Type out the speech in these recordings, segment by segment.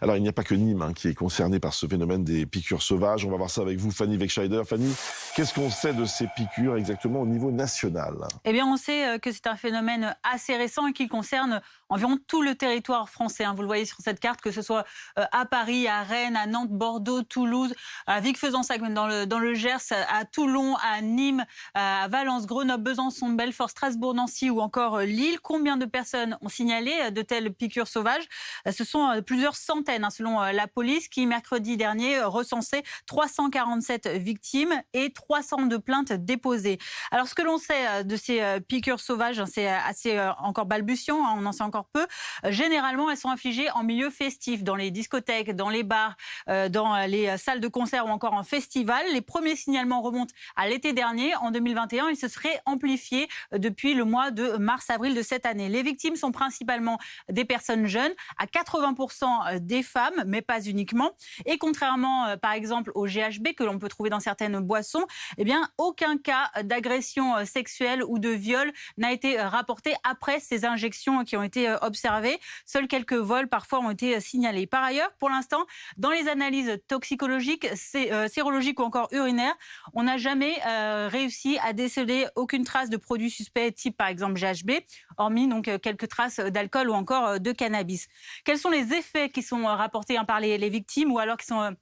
Alors, il n'y a pas que Nîmes qui est concerné par ce phénomène des piqûres sauvages. On va voir ça avec vous, Fanny Wegscheider. Fanny, qu'est-ce qu'on sait de ces piqûres exactement au niveau national? Eh bien, on sait que c'est un phénomène assez récent et qui concerne environ tout le territoire français. Vous le voyez sur cette carte, que ce soit à Paris, à Rennes, à Nantes, Bordeaux, Toulouse, à Vic-Fezensac, dans le Gers, à Toulon, à Nîmes, à Valence, Grenoble, Besançon, Belfort, Strasbourg, Nancy ou encore Lille. Combien de personnes ont signalé de telles piqûres sauvages? Ce sont plusieurs centaines, selon la police, qui mercredi dernier recensait 347 victimes et 302 plaintes déposées. Alors, ce que l'on sait de ces piqûres sauvages, c'est assez encore balbutiant, on en sait encore peu. Généralement, elles sont infligées en milieu festif, dans les discothèques, dans les bars, dans les salles de concert ou encore en festival. Les premiers signalements remontent à l'été dernier, en 2021. Ils se seraient amplifiés depuis le mois de mars-avril de cette année. Les victimes sont principalement des personnes jeunes, à 80% des femmes, mais pas uniquement. Et contrairement, par exemple, au GHB que l'on peut trouver dans certaines boissons, eh bien, aucun cas d'agression sexuelle ou de viol n'a été rapporté après ces injections qui ont été observées. Seuls quelques vols parfois ont été signalés. Par ailleurs, pour l'instant, dans les analyses toxicologiques, sérologiques ou encore urinaires, on n'a jamais réussi à déceler aucune trace de produits suspects type par exemple GHB, hormis donc quelques traces d'alcool ou encore de cannabis. Quels sont les effets qui sont rapportés par les victimes ou alors qui sont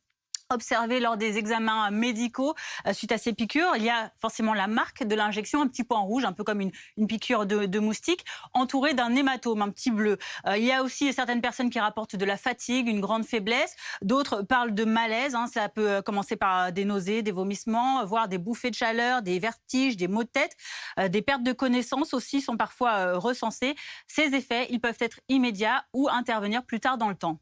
observés lors des examens médicaux suite à ces piqûres? Il y a forcément la marque de l'injection, un petit point rouge, un peu comme une piqûre de moustique, entourée d'un hématome, un petit bleu. Il y a aussi certaines personnes qui rapportent de la fatigue, une grande faiblesse. D'autres parlent de malaise. Ça peut commencer par des nausées, des vomissements, voire des bouffées de chaleur, des vertiges, des maux de tête. Des pertes de connaissance aussi sont parfois recensées. Ces effets, ils peuvent être immédiats ou intervenir plus tard dans le temps.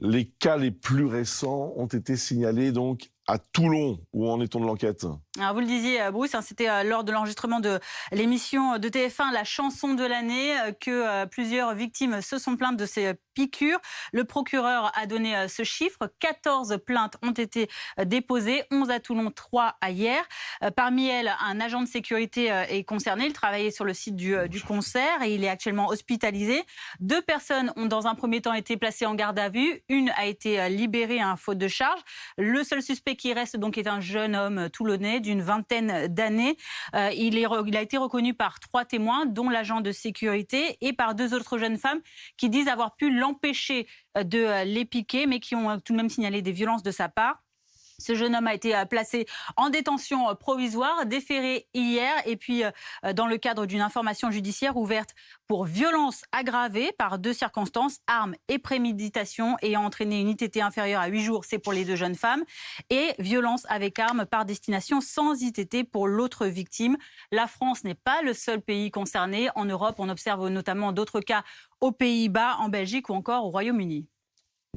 Les cas les plus récents ont été signalés donc à Toulon. Où en est-on de l'enquête? Alors vous le disiez, Bruce, c'était lors de l'enregistrement de l'émission de TF1, la chanson de l'année, que plusieurs victimes se sont plaintes de ces piqûres. Le procureur a donné ce chiffre. 14 plaintes ont été déposées, 11 à Toulon, 3 à Hyères. Parmi elles, un agent de sécurité est concerné. Il travaillait sur le site du concert et il est actuellement hospitalisé. 2 personnes ont dans un premier temps été placées en garde à vue. Une a été libérée faute de charge. Le seul suspect qui reste donc est un jeune homme toulonnais d'une vingtaine d'années. Il a été reconnu par 3 témoins, dont l'agent de sécurité, et par 2 autres jeunes femmes qui disent avoir pu l'empêcher de les piquer, mais qui ont tout de même signalé des violences de sa part. Ce jeune homme a été placé en détention provisoire, déféré hier, et puis dans le cadre d'une information judiciaire ouverte pour violence aggravée par 2 circonstances, armes et préméditation ayant entraîné une ITT inférieure à 8 jours, c'est pour les 2 jeunes femmes, et violence avec armes par destination sans ITT pour l'autre victime. La France n'est pas le seul pays concerné. En Europe, on observe notamment d'autres cas aux Pays-Bas, en Belgique ou encore au Royaume-Uni.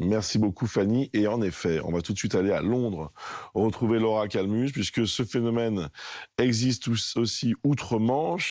Merci beaucoup Fanny. Et en effet, on va tout de suite aller à Londres retrouver Laura Calmus, puisque ce phénomène existe aussi outre-Manche.